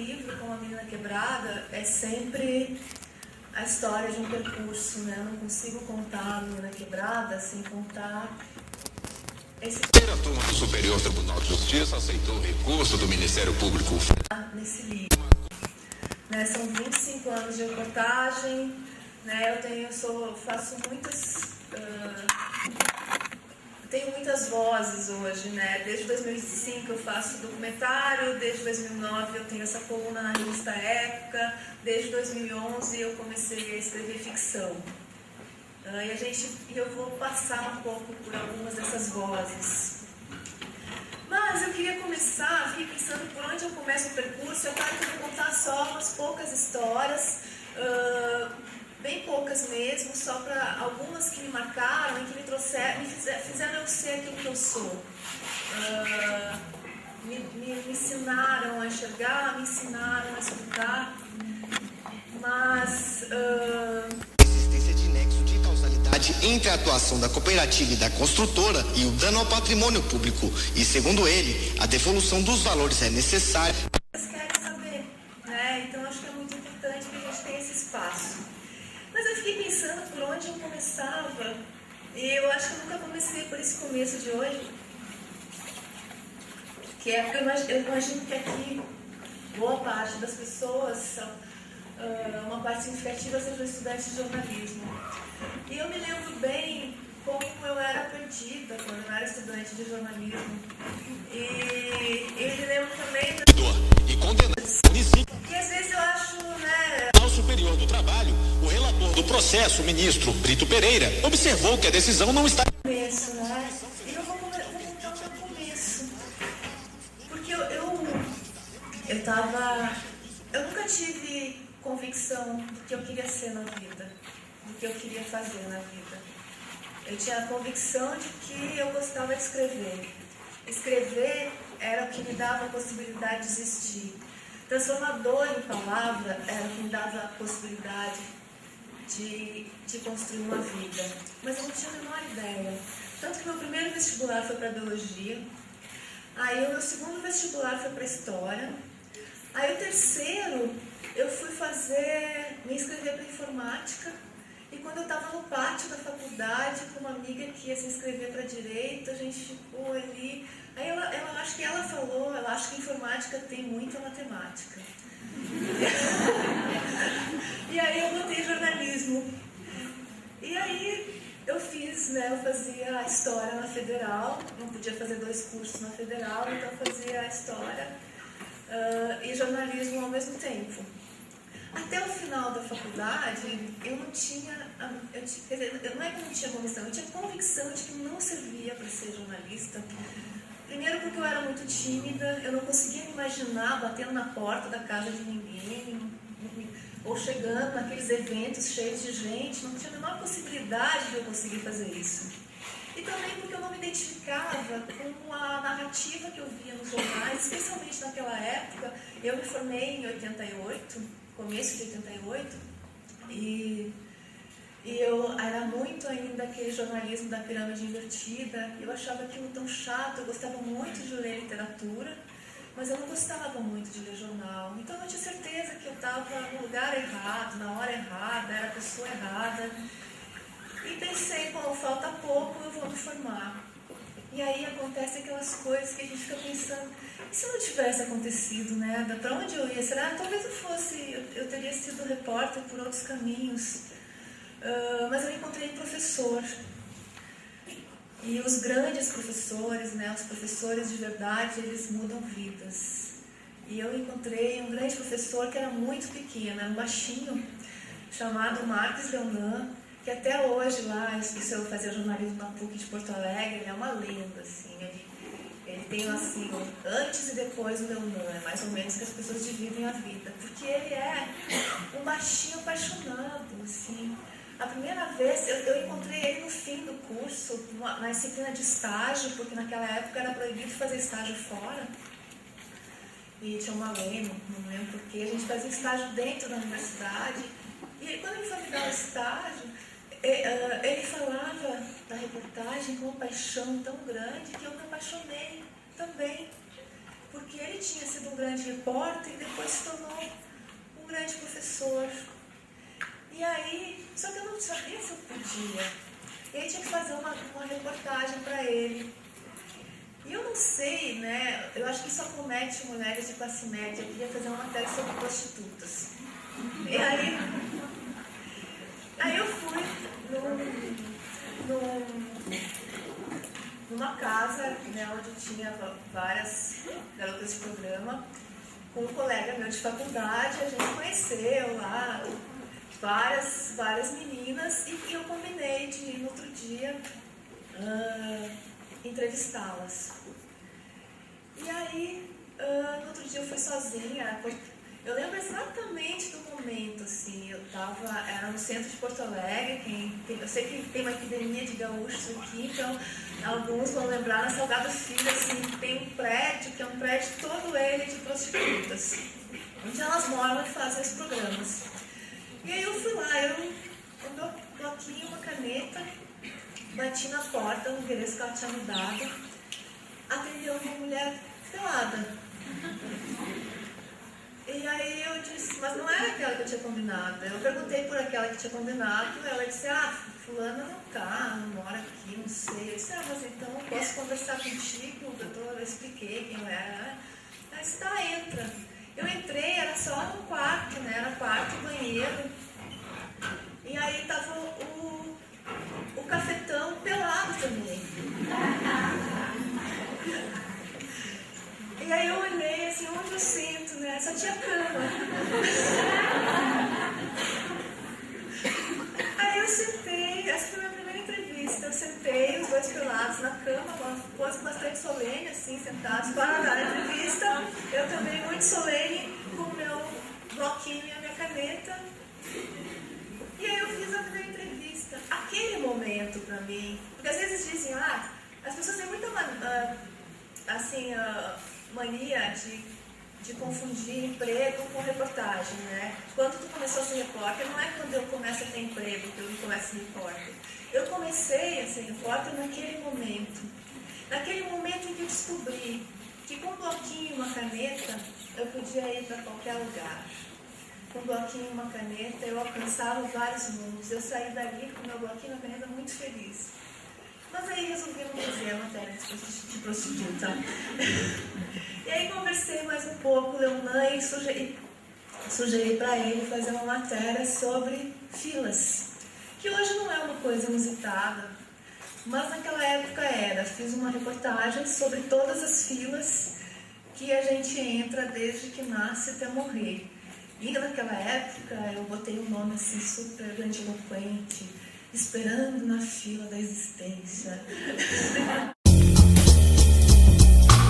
livro, como A Menina Quebrada, é sempre a história de um percurso, né? Eu não consigo contar A Menina Quebrada sem contar esse... A primeira turma do Superior Tribunal de Justiça aceitou o recurso do Ministério Público nesse livro. Né? São 25 anos de reportagem, né? Faço muitas... tenho muitas vozes hoje, né? Desde 2005 eu faço documentário, desde 2009 eu tenho essa coluna na revista Época, desde 2011 eu comecei a escrever ficção. E eu vou passar um pouco por algumas dessas vozes. Mas eu queria começar, fiquei pensando por onde eu começo o percurso. Eu quero contar só umas poucas histórias, bem poucas mesmo, só para algumas que me marcaram e que fizeram eu ser aquilo que eu sou. Me ensinaram a enxergar, me ensinaram a escutar, mas... existência de nexo de causalidade entre a atuação da cooperativa e da construtora e o dano ao patrimônio público. E, segundo ele, a devolução dos valores é necessária. Eles querem saber, né? Então acho que é muito importante que a gente tenha esse espaço. Mas eu fiquei pensando por onde eu começava, e eu acho que eu nunca comecei por esse começo de hoje, que é porque eu imagino que aqui boa parte das pessoas são, uma parte significativa sejam estudantes de jornalismo. E eu me lembro bem como eu era perdida quando eu era estudante de jornalismo. E eu me lembro também... e condenar o município. Que às vezes eu acho, né... Ao Superior do Trabalho, o relator do processo, o ministro Brito Pereira, observou que a decisão não está... Começo, né? E eu vou contar o meu começo. Porque eu nunca tive convicção do que eu queria ser na vida, do que eu queria fazer na vida. Eu tinha a convicção de que eu gostava de escrever. Escrever era o que me dava a possibilidade de existir. Transformador em palavra era o que me dava a possibilidade de construir uma vida. Mas eu não tinha a menor ideia. Tanto que meu primeiro vestibular foi para Biologia. Aí o meu segundo vestibular foi para História. Aí o terceiro, eu fui me inscrever para Informática. E quando eu estava no pátio da faculdade, com uma amiga que ia se inscrever para Direito, a gente ficou ali. Aí ela acho que ela falou, ela acha que Informática tem muita matemática. E aí eu botei jornalismo. E aí eu fazia a História na Federal, não podia fazer 2 cursos na Federal, então eu fazia a História e jornalismo ao mesmo tempo. Até o final da faculdade, eu não tinha, quer dizer, não é que eu não tinha convicção, eu tinha convicção de que não servia para ser jornalista. Primeiro porque eu era muito tímida, eu não conseguia me imaginar batendo na porta da casa de ninguém, ou chegando naqueles eventos cheios de gente, não tinha a menor possibilidade de eu conseguir fazer isso. E também porque eu não me identificava com a narrativa que eu via nos jornais, especialmente naquela época. Eu me formei em 88, começo de 88, e eu era muito ainda aquele jornalismo da pirâmide invertida. Eu achava aquilo tão chato, eu gostava muito de ler literatura, mas eu não gostava muito de ler jornal. Então eu tinha certeza que eu estava no lugar errado, na hora errada, era a pessoa errada. E pensei, bom, falta pouco, eu vou me formar. E aí acontecem aquelas coisas que a gente fica pensando, e se não tivesse acontecido, né? Para onde eu ia? Será? Talvez eu teria sido repórter por outros caminhos. Mas eu encontrei um professor. E os grandes professores, né, os professores de verdade, eles mudam vidas. E eu encontrei um grande professor que era muito pequeno, era um baixinho, chamado Marcos Leonan, que até hoje lá, se eu fazia jornalismo na PUC de Porto Alegre, ele é uma lenda, assim. Ele tem, assim, antes e depois do Leonan, é mais ou menos que as pessoas dividem a vida. Porque ele é um baixinho apaixonado, assim. A primeira vez, eu encontrei ele no fim do curso, na disciplina de estágio, porque naquela época era proibido fazer estágio fora. E tinha uma lei, não lembro porquê, a gente fazia estágio dentro da universidade. E quando ele foi me dar o estágio, ele falava da reportagem com uma paixão tão grande que eu me apaixonei também. porque ele tinha sido um grande repórter e depois se tornou um grande professor. E aí, só que eu não sabia se eu podia. E aí tinha que fazer uma reportagem para ele. E eu não sei, né? Eu acho que isso acomete mulheres de classe média. Eu queria fazer uma matéria sobre prostitutas. E aí eu fui numa casa, né, onde tinha várias garotas de programa, com um colega meu de faculdade. A gente conheceu lá várias meninas e eu combinei de ir no outro dia entrevistá-las. E aí, no outro dia eu fui sozinha. Eu lembro exatamente do momento, assim, era no centro de Porto Alegre. Eu sei que tem uma epidemia de gaúchos aqui, então alguns vão lembrar, na Salgado Filho, assim, tem um prédio, que é um prédio todo ele de prostitutas, onde elas moram e fazem os programas. E aí eu fui lá, com meu bloquinho, uma caneta, bati na porta, no endereço que ela tinha me dado, atendeu uma mulher pelada. E aí eu disse, mas não era aquela que eu tinha combinado. Eu perguntei por aquela que tinha combinado, ela disse, fulana não tá, não mora aqui, não sei. Eu disse, mas então eu posso conversar contigo, eu expliquei quem eu era. Ela disse, entra. Eu entrei, era só um quarto, né? Era quarto e banheiro. E aí tava o cafetão pelado também. E aí eu olhei assim, onde eu sinto, né? Só tinha cama. Aí eu sentei, essa foi a minha primeira entrevista. Eu sentei, os dois pelados na cama, uma coisa bastante solene, assim, sentados para dar a entrevista. Eu também muito solene, com o meu bloquinho e a minha caneta. E aí eu fiz a primeira entrevista. Aquele momento pra mim, porque às vezes dizem, as pessoas têm muita mania de confundir emprego com reportagem, né? Quando tu começou a ser repórter, não é quando eu começo a ter emprego que eu começo a ser repórter. Eu comecei a ser repórter naquele momento em que eu descobri que com um bloquinho e uma caneta eu podia ir para qualquer lugar. Com um bloquinho e uma caneta eu alcançava vários mundos. Eu saí dali com meu bloquinho e uma caneta muito feliz. Mas aí resolvi não fazer a matéria de prostituta. E aí conversei mais um pouco com o Leonan e sugeri para ele fazer uma matéria sobre filas, que hoje não é uma coisa inusitada, mas naquela época era. Fiz uma reportagem sobre todas as filas que a gente entra desde que nasce até morrer. E naquela época eu botei um nome assim super grandiloquente, esperando na fila da existência.